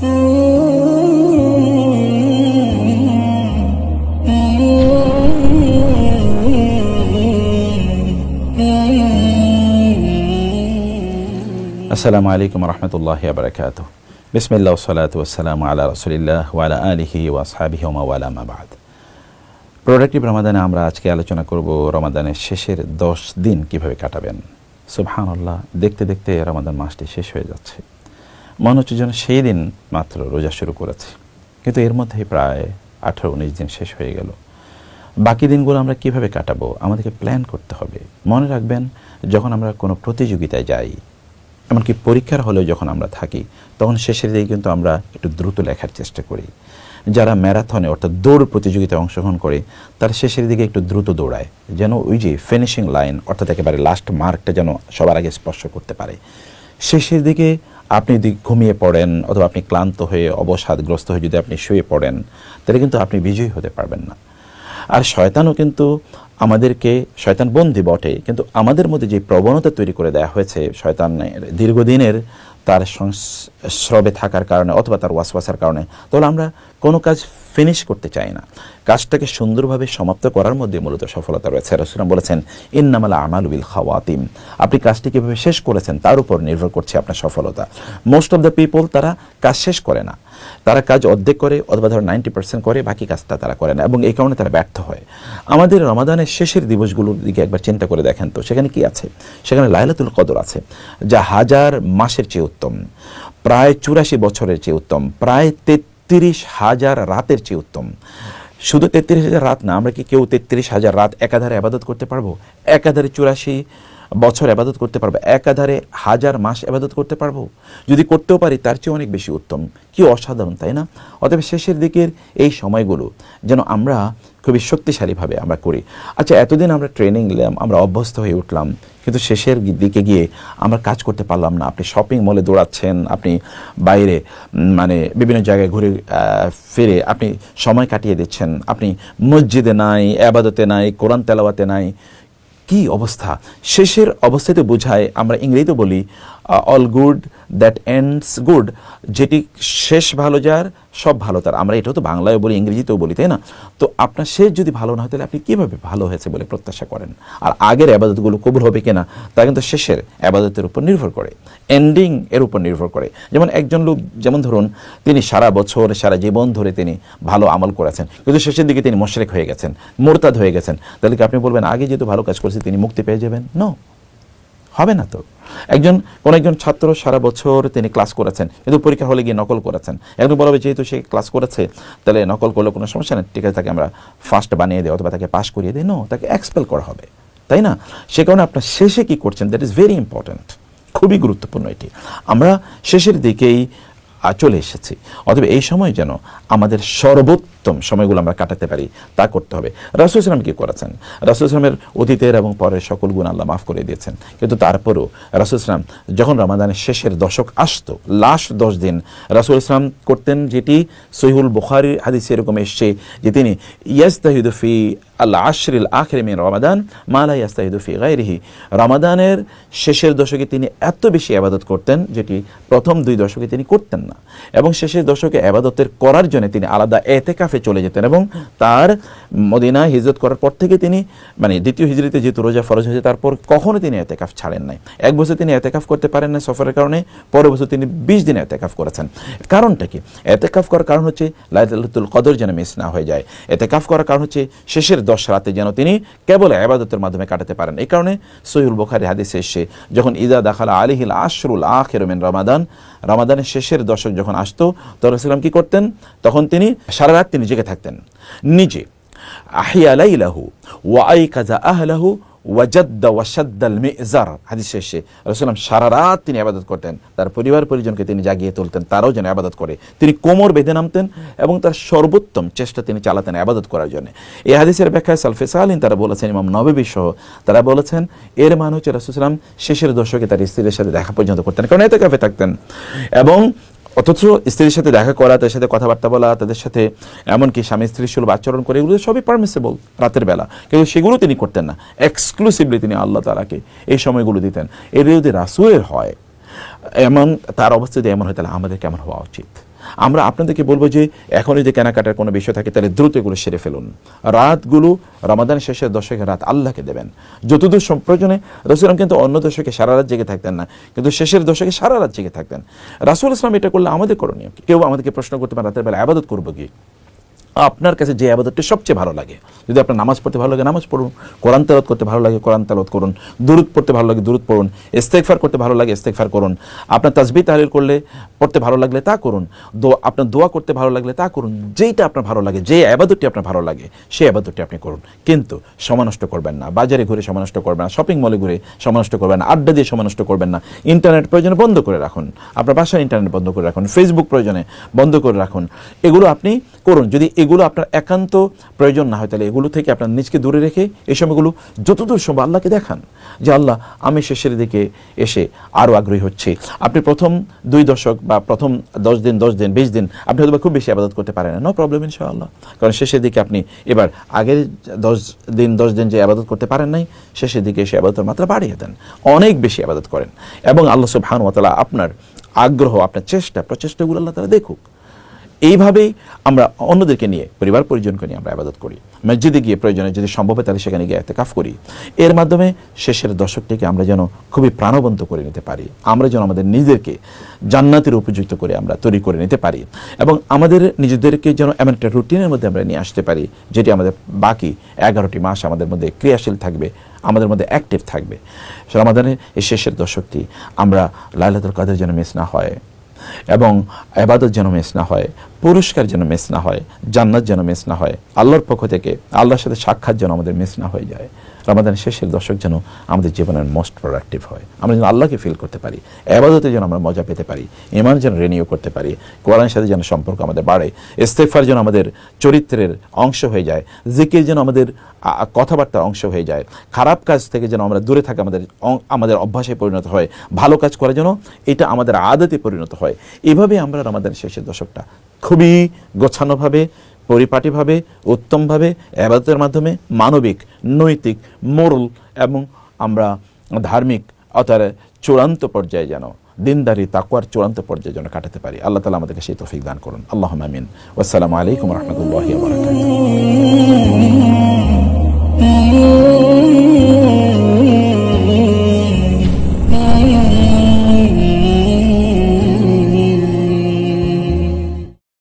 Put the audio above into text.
আসসালামু আলাইকুম রহমতুল্লাহি ওয়া বারাকাতুহু। বিসমিল্লাহ ওয়াসসালাতু ওয়াসসালামু আলা রাসূলিল্লাহ ওয়া আলা আলিহি ওয়া আসহাবিহি ওয়া ওয়ালা মা বা'দ। প্রোডাক্টিভ রমাদানে আমরা আজকে আলোচনা করব রমাদানের শেষের 10 দিন কিভাবে কাটাবেন। সুবহানাল্লাহ, দেখতে দেখতে রমাদান মাসটি শেষ হয়ে যাচ্ছে। মনে হচ্ছে যেন সেই দিন মাত্র রোজা শুরু করেছি, কিন্তু এর মধ্যেই প্রায় 18-19 দিন শেষ হয়ে গেল। বাকি দিনগুলো আমরা কিভাবে কাটাবো আমাদেরকে প্ল্যান করতে হবে। মনে রাখবেন, যখন আমরা কোনো প্রতিযোগিতায় যাই, এমনকি পরীক্ষার হলেও যখন আমরা থাকি, তখন শেষের দিকে কিন্তু আমরা একটু দ্রুত লেখার চেষ্টা করি। যারা ম্যারাথনে অর্থাৎ দৌড় প্রতিযোগিতায় অংশগ্রহণ করে, তারা শেষের দিকে একটু দ্রুত দৌড়ায়, যেন ওই যে ফিনিশিং লাইন অর্থাৎ একেবারে লাস্ট মার্কটা যেন সবার আগে স্পর্শ করতে পারে। শেষের দিকে আপনি যদি ঘুমিয়ে পড়েন অথবা আপনি ক্লান্ত হয়ে অবসাদগ্রস্ত হয়ে যদি আপনি শুয়ে পড়েন, তাহলে কিন্তু আপনি বিজয়ী হতে পারবেন না। আর শয়তানও কিন্তু আমাদেরকে, শয়তান বন্দী বটে, কিন্তু আমাদের মধ্যে যে প্রবণতা তৈরি করে দেওয়া হয়েছে শয়তানের দীর্ঘদিনের তার সংস্রবে থাকার কারণে অথবা তার ওয়াসওয়াসার কারণে, তাহলে আমরা কোনো কাজ ফিনিশ করতে চাই না। কাজটাকে সুন্দরভাবে সমাপ্ত করার মধ্যে মূলত সফলতা রয়েছে। রাসূল বলেছেন, ইন্নামাল আমালু বিল খাওয়াতিম। আপনি কাজটি কীভাবে শেষ করেছেন তার উপর নির্ভর করছে আপনার সফলতা। মোস্ট অফ দ্য পিপল তারা কাজ শেষ করে না, তারা কাজ অর্ধেক করে অথবা ধরো 90% করে, বাকি কাজটা তারা করে না, এবং এই কারণে তারা ব্যর্থ হয়। আমাদের রমাদানের শেষের দিবসগুলোর দিকে একবার চিন্তা করে দেখেন তো, সেখানে কি আছে? সেখানে লাইলাতুল কদর আছে, যা 1000 মাসের চেয়ে উত্তম, প্রায় 84 বছরের চেয়ে উত্তম, প্রায় 33,000 রাতের চেয়ে উত্তম। শুধু 33,000 রাত না, আমরা কি কেউ 33,000 রাত একাধারে আবাদত করতে পারবো? একাধারে 84 বছর আবাদত করতে পারবো? একাধারে 1000 মাস আবাদত করতে পারবো? যদি করতেও পারি, তার চেয়ে অনেক বেশি উত্তম। কি অসাধারণ, তাই না? অতএব শেষের দিকের এই সময়গুলো যেন আমরা খুবই শক্তিশালীভাবে আমরা করি। আচ্ছা, এতদিন আমরা ট্রেনিং নিলাম, আমরা অভ্যস্ত হয়ে উঠলাম, কিন্তু শেষের দিকে গিয়ে আমরা কাজ করতে পারলাম না। আপনি শপিং মলে দৌড়াচ্ছেন, আপনি বাইরে মানে বিভিন্ন জায়গায় ঘুরে ফিরে আপনি সময় কাটিয়ে দিচ্ছেন, আপনি মসজিদে নাই, আবাদতে নাই, কোরআন তেলাওয়াতে নাই। কি অবস্থা! শেষের অবস্থাতে বোঝায়, আমরা ইংরেজিতে বলি all good that ends good, যেটি শেষ ভালো যার সব ভালো তার। আমরা এটাও তো বাংলায় বলি, ইংরেজিতেও বলি, তাই না? তো আপনার শেষ যদি ভালো না হয়, তাহলে আপনি কীভাবে ভালো হয়েছে বলে প্রত্যাশা করেন? আর আগের আবাদতগুলো কবুল হবে কিনা তা কিন্তু শেষের আবাদতের উপর নির্ভর করে, এন্ডিং এর উপর নির্ভর করে। যেমন একজন লোক, যেমন ধরুন তিনি সারা বছর সারা জীবন ধরে তিনি ভালো আমল করেছেন, কিন্তু শেষের দিকে তিনি মুশরিক হয়ে গেছেন, মুরতাদ হয়ে গেছেন, তাহলে কি আপনি বলবেন আগে যেহেতু ভালো কাজ করেছে তিনি মুক্তি পেয়ে যাবেন? নো, হবে না তো। কোন একজন ছাত্র সারা বছর তিনি ক্লাস করেছেন, কিন্তু পরীক্ষা হলে গিয়ে নকল করেছেন। একজন বলবে যেহেতু সে ক্লাস করেছে তাহলে নকল করলে কোনো সমস্যা নেই, ঠিক আছে, তাকে আমরা ফার্স্ট বানিয়ে দিই অথবা তাকে পাস করিয়ে দিই। নো, তাকে এক্সপেল করা হবে, তাই না? সে কারণে আপনার শেষে কি করছেন, দ্যাট ইজ ভেরি ইম্পর্ট্যান্ট, খুবই গুরুত্বপূর্ণ এটি। আমরা শেষের দিকেই চলে এসেছি, অতএব এই সময় যেন আমাদের সর্বোত্তম সময়গুলো আমরা কাটাতে পারি, তা করতে হবে। রাসূল সাল্লাল্লাহু আলাইহি ওয়াসাল্লাম কি করেছেন? রাসূল সাল্লাল্লাহু আলাইহি ওয়াসাল্লামের অতীতের এবং পরের সকল গুণ আল্লাহ মাফ করে দিয়েছেন, কিন্তু তারপরেও রাসূল সাল্লাল্লাহু আলাইহি ওয়াসাল্লাম যখন রমাদানের শেষের দশক আসতো, লাস্ট 10 দিন রাসূল সাল্লাল্লাহু আলাইহি ওয়াসাল্লাম করতেন, যেটি সহিহুল বুখারী হাদিসে এরকম এসছে যে তিনি ইয়াস্তাহিদু ফি আল আশরিল আখির মিন রমাদান মা লা ইয়াস্তাহিদু ফি গায়রিহি। রমাদানের শেষের দশকে তিনি এত বেশি ইবাদত করতেন, যেটি প্রথম 2 দশকে তিনি করতেন না, এবং শেষের দশকে ইবাদতের করার জন্য তিনি আলাদা এতেকাফে চলে যেতেন। এবং তার মদিনা হিজরত করার পর থেকে তিনি, মানে দ্বিতীয় হিজরিতে যেহেতু রোজা ফরজ হয়েছে, তারপর কখনো তিনি এতেকাফ ছাড়েন নাই। 1 বছর তিনি এতেকাফ করতে পারেন না সফরের কারণে, পরের বছর তিনি 20 দিন এতেকাফ করেছেন। কারণটা কি? এতেকাফ করার কারণ হচ্ছে লাইলাতুল কদর যেন মিস না হয়ে যায়। এতেকাফ করার কারণ হচ্ছে শেষের 10 রাতে যেন তিনি কেবল ইবাদতের মাধ্যমে কাটাতে পারেন। এই কারণে সহিহুল বুখারী হাদিসে এসেছে, যখন ইজা দাখালা আলাইহিল আশরুল আখির মিন রমাদান, রমাদানের শেষের দশক যখন আসতো, তো রাসূল সাল্লাল্লাহু আলাইহি ওয়াসাল্লাম কি করতেন? তখন তিনি সারা রাত তিনি জেগে থাকতেন, নিজে আহিয়া লাইলাহু ওয়া আইকাযা আহলাহু ওয়াজাদ্দা ওয়াশাদ্দাল মিজার। হাদিস শেষে রাসূলুল্লাহ সারা রাত তিনি ইবাদত করতেন, তার পরিবার পরিজনকে তিনি জাগিয়ে তুলতেন, তারাও যেন ইবাদত করে। তিনি কোমর বেঁধে নামতেন এবং তার সর্বোত্তম চেষ্টা তিনি চালাতেন ইবাদত করার জন্য। এই হাদিসের ব্যাখ্যায় সালফে সালিহিন তারা বলেছেন, ইমাম নববী সহ তারা বলেছেন, এর মানে হচ্ছে রাসূলুল্লাহ শেষের দশকে তার স্ত্রীর সাথে দেখা পর্যন্ত করতেন, কারণ ইতিকাফে থাকতেন। এবং অথচ স্ত্রীর সাথে দেখা করা, তাদের সাথে কথাবার্তা বলা, তাদের সাথে এমনকি স্বামী স্ত্রীর সুলভ আচরণ করে, এগুলো সবই পারমিসেবল রাতের বেলা, কিন্তু সেগুলো তিনি করতেন না। এক্সক্লুসিভলি তিনি আল্লাহ তাআলাকে এই সময়গুলো দিতেন। এর যদি রাসূলের হয় এমন, তার অবস্থা যদি এমন হয়, তাহলে আমাদের কেমন হওয়া উচিত? আমরা আপনাদেরকে বলবো যে এখন যদি কেনাকাটার কোনো বিষয় থাকে তাহলে দ্রুত এগুলো সেরে ফেলুন। রাতগুলো রমাদানের শেষের দশকের রাত আল্লাহকে দেবেন যতদূর প্রয়োজনে। রাসূল কিন্তু অন্য দশকে সারা রাত জেগে থাকতেন না, কিন্তু শেষের দশকে সারা রাত জেগে থাকতেন। রাসূল ইসলাম এটা করলে আমাদের করণীয়। কেউ আমাদেরকে প্রশ্ন করতে পারে রাতের বেলা ইবাদত করবো কি? আপনার কাছে যে আবাদতটি সবচেয়ে ভালো লাগে, যদি আপনার নামাজ পড়তে ভালো লাগে নামাজ পড়ুন, কোরআন তেলাওয়াত করতে ভালো লাগে কোরআন তেলাওয়াত করুন, দুরূদ পড়তে ভালো লাগে দুরূদ পড়ুন, ইস্তেগফার করতে ভালো লাগে ইস্তেগফার করুন, আপনার তাসবিহ তাহলিল করলে পড়তে ভালো লাগলে তা করুন, আপনার দোয়া করতে ভালো লাগলে তা করুন। যেইটা আপনার ভালো লাগে, যে আবাদতটি আপনার ভালো লাগে সেই আবাদতটি আপনি করুন। কিন্তু সময় নষ্ট করবেন না, বাজারে ঘুরে সময় নষ্ট করবেন না, শপিং মলে ঘুরে সময় নষ্ট করবেন না, আড্ডা দিয়ে সময় নষ্ট করবেন না। ইন্টারনেট প্রয়োজনে বন্ধ করে রাখুন, আপনার বাসায় ইন্টারনেট বন্ধ করে রাখুন, ফেসবুক প্রয়োজনে বন্ধ করে রাখুন। এগুলো আপনি করুন। যদি এগুলো আপনার একান্ত প্রয়োজন না হয় তাহলে এগুলো থেকে আপনার নিজকে দূরে রেখে এই সময়গুলো যতদূর সম্ভব আল্লাহকে দেখান যে আল্লাহ আমি শেষের দিকে এসে আরও আগ্রহী হচ্ছি। আপনি প্রথম 2 দশক বা প্রথম 10 দিন 10 দিন 20 দিন আপনি হয়তো খুব বেশি ইবাদত করতে পারেন না, নো প্রবলেম ইনশাআল্লাহ। কারণ শেষের দিকে আপনি এবার আগের 10 দিন যে ইবাদত করতে পারেন নাই, শেষের দিকে এসে ইবাদতের মাত্রা বাড়িয়ে দেন, অনেক বেশি ইবাদত করেন এবং আল্লাহ সুবহানাহু ওয়া তাআলা আপনার আগ্রহ, আপনার প্রচেষ্টাগুলো আল্লাহ তাআলা দেখুক। এইভাবেই আমরা অন্যদেরকে নিয়ে, পরিবার পরিজনকে নিয়ে আমরা ইবাদত করি। মসজিদে গিয়ে প্রয়োজনে যদি সম্ভব হয় তাহলে সেখানে গিয়ে ইতিকাফ করি। এর মাধ্যমে শেষের দশকটিকে আমরা যেন খুবই প্রাণবন্ত করে নিতে পারি, আমরা যেন আমাদের নিজেদেরকে জান্নাতের উপযুক্ত করে আমরা তৈরি করে নিতে পারি এবং আমাদের নিজেদেরকে যেন এমন একটা রুটিনের মধ্যে আমরা নিয়ে আসতে পারি যেটি আমাদের বাকি 11টি মাস আমাদের মধ্যে ক্রিয়াশীল থাকবে, আমাদের মধ্যে অ্যাক্টিভ থাকবে। রমাদানের এই শেষের দশকটি আমরা লাইলাতুল কদর যেন মিস না হয় এবং ইবাদত যেন মিস না হয়, পুরস্কার যেন মিস না হয়, জান্নাত যেন মিস না হয়, আল্লাহর পক্ষ থেকে আল্লাহর সাথে সাক্ষাৎ যেন আমাদের মিস না হয়ে যায়। রমাদানের শেষের দশক যেন আমাদের জীবনের মোস্ট প্রোডাক্টিভ হয়, আমরা যেন আল্লাহকে ফিল করতে পারি, ইবাদতে যেন আমরা মজা পেতে পারি, ঈমান যেন রিনিউ করতে পারি, কোরআনের সাথে যেন সম্পর্ক আমাদের বাড়ে, ইস্তেগফার যেন আমাদের চরিত্রের অংশ হয়ে যায়, জিকির যেন আমাদের কথাবার্তার অংশ হয়ে যায়, খারাপ কাজ থেকে যেন আমরা দূরে থাকি, আমাদের অভ্যাসে পরিণত হয়, ভালো কাজ করা যেন এটা আমাদের আদতে পরিণত হয়। এভাবে আমরা রমাদানের শেষের দশকটা খুবই গোছানোভাবে, পরিপাটিভাবে, উত্তমভাবে ইবাদতের মাধ্যমে মানবিক, নৈতিক, মোরাল এবং আমরা ধার্মিক অর্থাৎ চূড়ান্ত পর্যায়ে যেন দিনদারি তাকওয়ার চূড়ান্ত পর্যায়ে যেন কাটাতে পারি। আল্লাহ তাআলা আমাদেরকে সেই তৌফিক দান করুন। আল্লাহুম্মা আমিন। ওয়াসসালামু আলাইকুম ওয়া রাহমাতুল্লাহি ওয়া বারাকাতুহু।